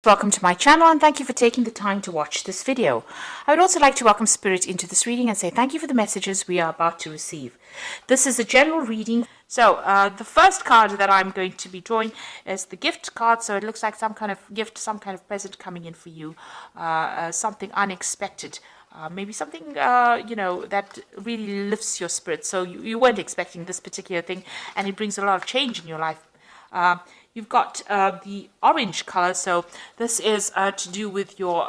Welcome to my channel and thank you for taking the time to watch this video. I would also like to welcome Spirit into this reading and say thank you for the messages we are about to receive. This is a general reading. So the first card that I'm going to be drawing is the gift card. So it looks like some kind of gift, some kind of present coming in for you, something unexpected. Maybe something, that really lifts your spirit. So you weren't expecting this particular thing and it brings a lot of change in your life. You've got the orange color, so this is to do with your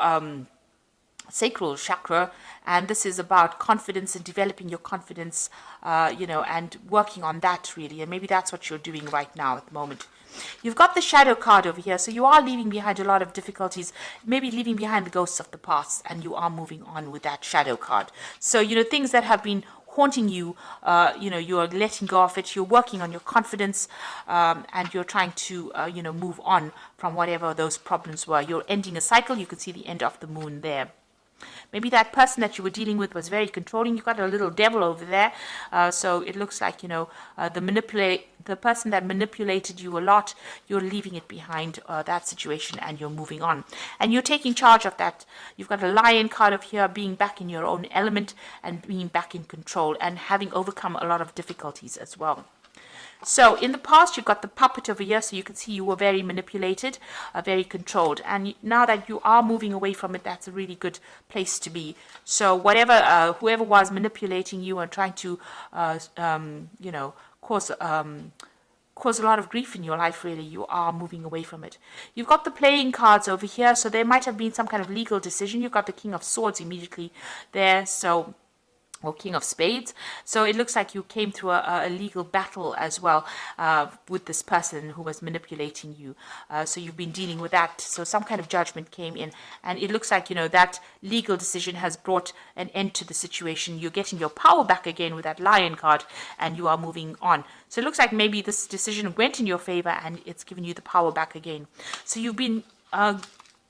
sacral chakra, and this is about confidence and developing your confidence, and working on that really, and maybe that's what you're doing right now at the moment. You've got the shadow card over here, so you are leaving behind a lot of difficulties, maybe leaving behind the ghosts of the past, and you are moving on with that shadow card. So, things that have been haunting you, you are letting go of it, you're working on your confidence, and you're trying to, move on from whatever those problems were. You're ending a cycle. You can see the end of the moon there. Maybe that person that you were dealing with was very controlling. You got a little devil over there. So it looks like, the person that manipulated you a lot, you're leaving it behind, that situation, and you're moving on. And you're taking charge of that. You've got a lion card of here, being back in your own element and being back in control and having overcome a lot of difficulties as well. So in the past, you've got the puppet over here, so you can see you were very manipulated, very controlled. And now that you are moving away from it, that's a really good place to be. So whoever was manipulating you and trying to, cause a lot of grief in your life, really, you are moving away from it. You've got the playing cards over here, so there might have been some kind of legal decision. You've got the King of Swords immediately there, or King of Spades. So it looks like you came through a legal battle as well with this person who was manipulating you. So you've been dealing with that. So some kind of judgment came in. And it looks like, that legal decision has brought an end to the situation. You're getting your power back again with that lion card and you are moving on. So it looks like maybe this decision went in your favor and it's given you the power back again. So you've been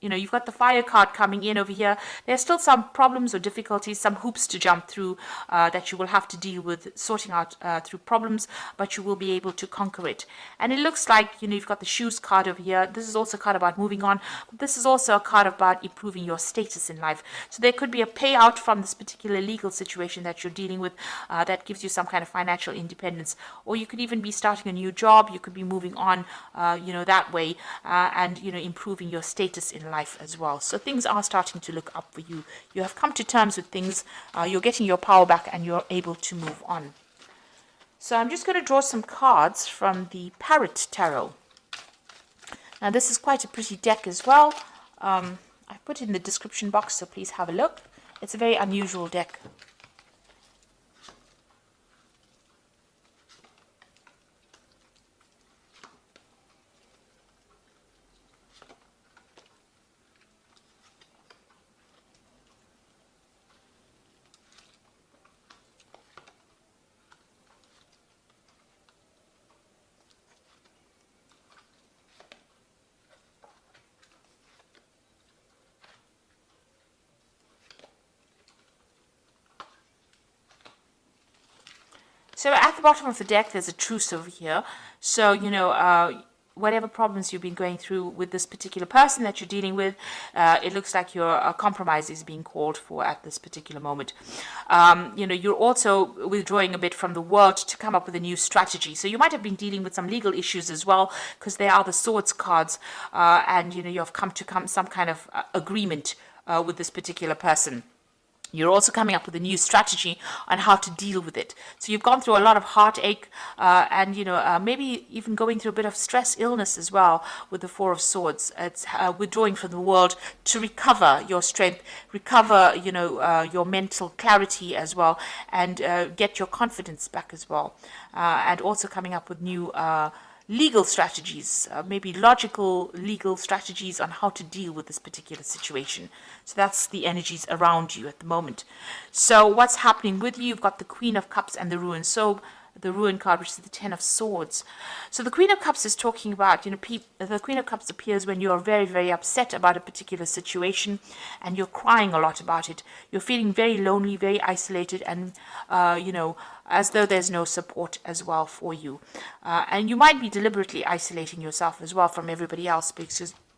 you've got the fire card coming in over here. There's still some problems or difficulties, some hoops to jump through that you will have to deal with, sorting out through problems, but you will be able to conquer it. And it looks like, you've got the shoes card over here. This is also a card about moving on. But this is also a card about improving your status in life. So there could be a payout from this particular legal situation that you're dealing with that gives you some kind of financial independence. Or you could even be starting a new job. You could be moving on, that way, and, improving your status in life as well. So things are starting to look up for you. You have come to terms with things. You're getting your power back and you're able to move on. So I'm just going to draw some cards from the Parrot Tarot. Now this is quite a pretty deck as well. I put it in the description box, so please have a look. It's a very unusual deck. So at the bottom of the deck, there's a truce over here. So, whatever problems you've been going through with this particular person that you're dealing with, it looks like your compromise is being called for at this particular moment. You're also withdrawing a bit from the world to come up with a new strategy. So you might have been dealing with some legal issues as well, because they are the swords cards, and, you've come to some kind of agreement with this particular person. You're also coming up with a new strategy on how to deal with it. So you've gone through a lot of heartache and, maybe even going through a bit of stress, illness as well with the Four of Swords. It's withdrawing from the world to recover your strength, recover, your mental clarity as well, and get your confidence back as well. And also coming up with new legal strategies, maybe logical legal strategies on how to deal with this particular situation. So that's the energies around you at the moment. So what's happening with you? You've got the Queen of Cups and the Ruin. So the Ruin card, which is the Ten of Swords. So the Queen of Cups is talking about, the Queen of Cups appears when you're very, very upset about a particular situation and you're crying a lot about it. You're feeling very lonely, very isolated, and, as though there's no support as well for you. And you might be deliberately isolating yourself as well from everybody else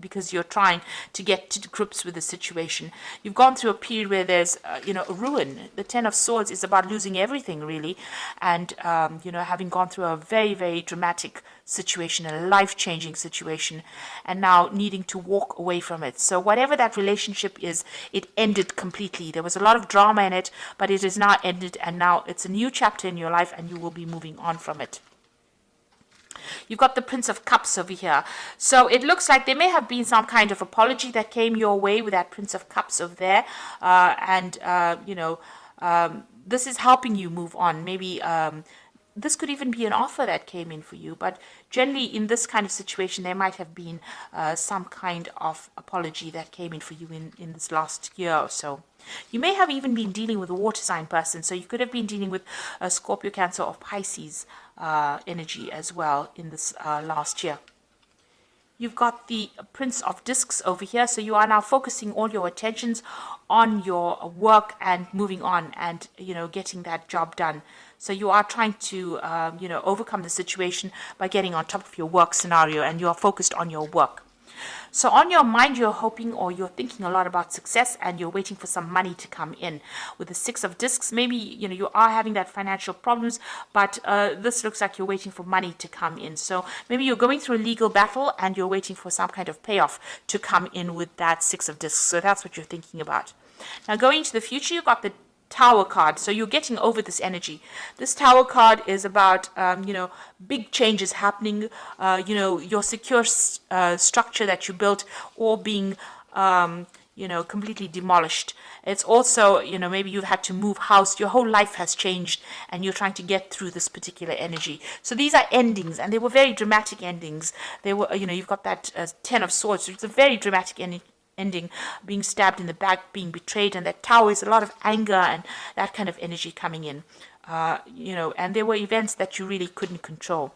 because you're trying to get to grips with the situation. You've gone through a period where there's, a ruin. The Ten of Swords is about losing everything, really, and, having gone through a very, very dramatic situation, a life-changing situation, and now needing to walk away from it. So whatever that relationship is, it ended completely. There was a lot of drama in it, but it is now ended, and now it's a new chapter in your life, and you will be moving on from it. You've got the Prince of Cups over here. So it looks like there may have been some kind of apology that came your way with that Prince of Cups over there. This is helping you move on. Maybe this could even be an offer that came in for you. But generally, in this kind of situation, there might have been some kind of apology that came in for you in this last year or so. You may have even been dealing with a water sign person. So you could have been dealing with a Scorpio, Cancer, or Pisces energy as well in this last year. You've got the Prince of Discs over here. So you are now focusing all your attentions on your work and moving on and, getting that job done. So you are trying to, overcome the situation by getting on top of your work scenario, and you are focused on your work. So on your mind, you're hoping or you're thinking a lot about success, and you're waiting for some money to come in. With the Six of Discs, maybe, you are having that financial problems, but this looks like you're waiting for money to come in. So maybe you're going through a legal battle and you're waiting for some kind of payoff to come in with that Six of Discs. So that's what you're thinking about. Now going into the future, you've got the Tower card. So you're getting over this energy. This Tower card is about, big changes happening, your secure structure that you built or being, completely demolished. It's also, maybe you've had to move house. Your whole life has changed and you're trying to get through this particular energy. So these are endings, and they were very dramatic endings. They were, you've got that Ten of Swords. So it's a very dramatic ending, being stabbed in the back, being betrayed, and that Tower is a lot of anger and that kind of energy coming in, and there were events that you really couldn't control.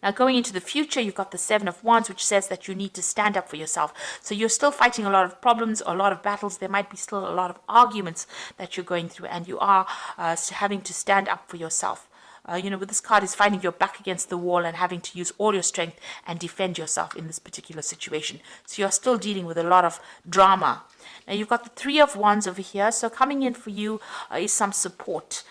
Now going into the future, you've got the Seven of Wands, which says that you need to stand up for yourself. So you're still fighting a lot of problems, a lot of battles. There might be still a lot of arguments that you're going through, and you are having to stand up for yourself. With this card is finding your back against the wall and having to use all your strength and defend yourself in this particular situation. So you're still dealing with a lot of drama. Now you've got the Three of Wands over here. So coming in for you is some support.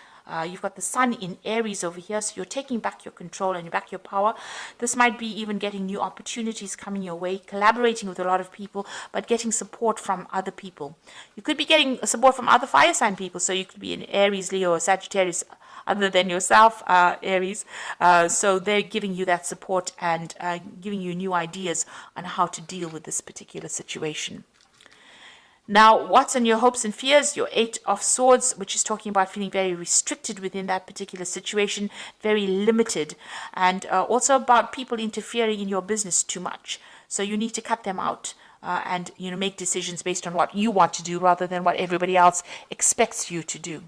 You've got the Sun in Aries over here, so you're taking back your control and back your power. This might be even getting new opportunities coming your way, collaborating with a lot of people, but getting support from other people. You could be getting support from other fire sign people, so you could be in Aries, Leo, or Sagittarius, other than yourself, Aries. So they're giving you that support and giving you new ideas on how to deal with this particular situation. Now, what's on your hopes and fears? Your Eight of Swords, which is talking about feeling very restricted within that particular situation, very limited, and also about people interfering in your business too much. So you need to cut them out and make decisions based on what you want to do rather than what everybody else expects you to do.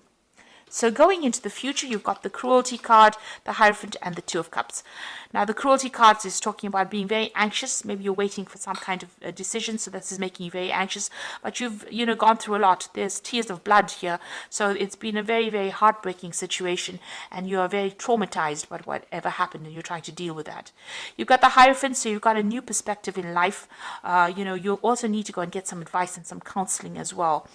So going into the future, you've got the Cruelty card, the Hierophant, and the Two of Cups. Now, the Cruelty card is talking about being very anxious. Maybe you're waiting for some kind of decision, so this is making you very anxious. But you've, gone through a lot. There's tears of blood here. So it's been a very, very heartbreaking situation, and you are very traumatized by whatever happened, and you're trying to deal with that. You've got the Hierophant, so you've got a new perspective in life. You also need to go and get some advice and some counseling as well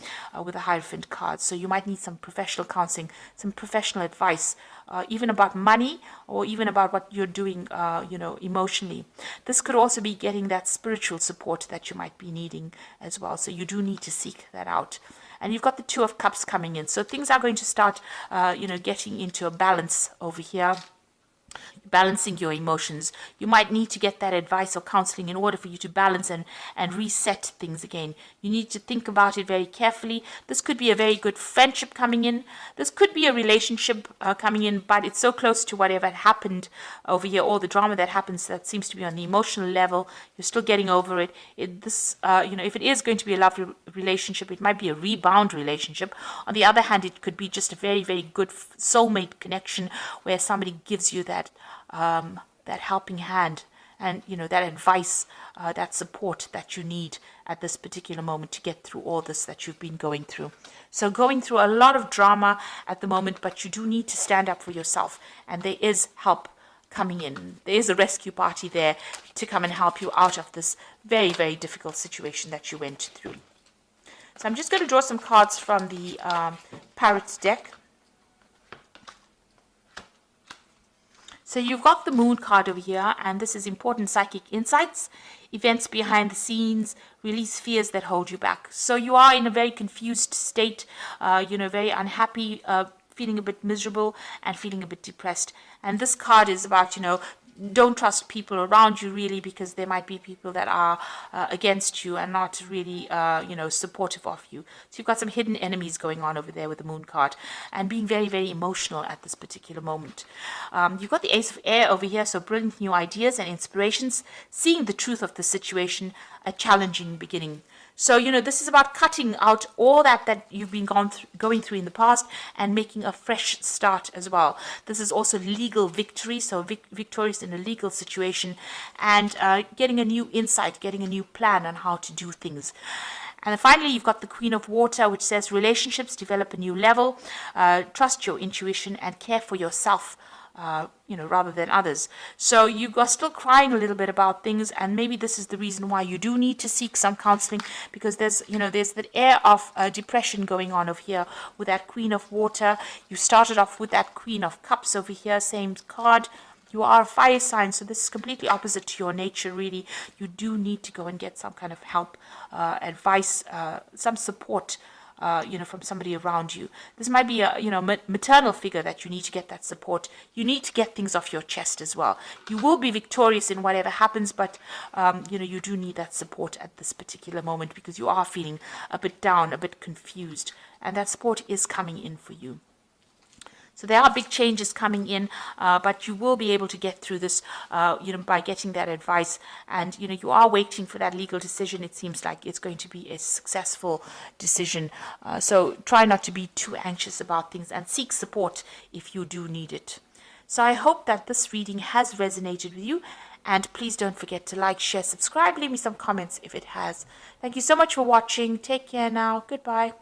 with the Hierophant card. So you might need some professional counseling, some professional advice, even about money or even about what you're doing, emotionally. This could also be getting that spiritual support that you might be needing as well. So you do need to seek that out. And you've got the Two of Cups coming in. So things are going to start, getting into a balance over here. Balancing your emotions. You might need to get that advice or counseling in order for you to balance and reset things again. You need to think about it very carefully. This could be a very good friendship coming in. This could be a relationship coming in, but it's so close to whatever happened over here, all the drama that happens that seems to be on the emotional level. You're still getting over it. If it is going to be a lovely relationship, it might be a rebound relationship. On the other hand, it could be just a very, very good soulmate connection where somebody gives you that helping hand and that advice, that support that you need at this particular moment to get through all this that you've been going through. So going through a lot of drama at the moment, but you do need to stand up for yourself, and there is help coming in. There's a rescue party there to come and help you out of this very, very difficult situation that you went through. So I'm just going to draw some cards from the Parrots deck. So you've got the Moon card over here, and this is important psychic insights, events behind the scenes, release fears that hold you back. So you are in a very confused state, very unhappy, feeling a bit miserable and feeling a bit depressed. And this card is about, don't trust people around you really, because there might be people that are against you and not really, supportive of you. So you've got some hidden enemies going on over there with the Moon card and being very, very emotional at this particular moment. You've got the Ace of Air over here, so brilliant new ideas and inspirations, seeing the truth of the situation, a challenging beginning. So, this is about cutting out all that you've been going through in the past and making a fresh start as well. This is also legal victory, so victorious in a legal situation, and getting a new insight, getting a new plan on how to do things. And then finally, you've got the Queen of Water, which says relationships develop a new level, trust your intuition and care for yourself, rather than others. So you are still crying a little bit about things, and maybe this is the reason why you do need to seek some counseling, because there's that air of depression going on over here with that Queen of Water. You started off with that Queen of Cups over here, same card. You are a fire sign, so this is completely opposite to your nature, really. You do need to go and get some kind of help, advice, some support, from somebody around you. This might be a, maternal figure that you need to get that support. You need to get things off your chest as well. You will be victorious in whatever happens, but, you do need that support at this particular moment, because you are feeling a bit down, a bit confused, and that support is coming in for you. So there are big changes coming in, but you will be able to get through this, by getting that advice. And, you are waiting for that legal decision. It seems like it's going to be a successful decision. So try not to be too anxious about things and seek support if you do need it. So I hope that this reading has resonated with you. And please don't forget to like, share, subscribe, leave me some comments if it has. Thank you so much for watching. Take care now. Goodbye.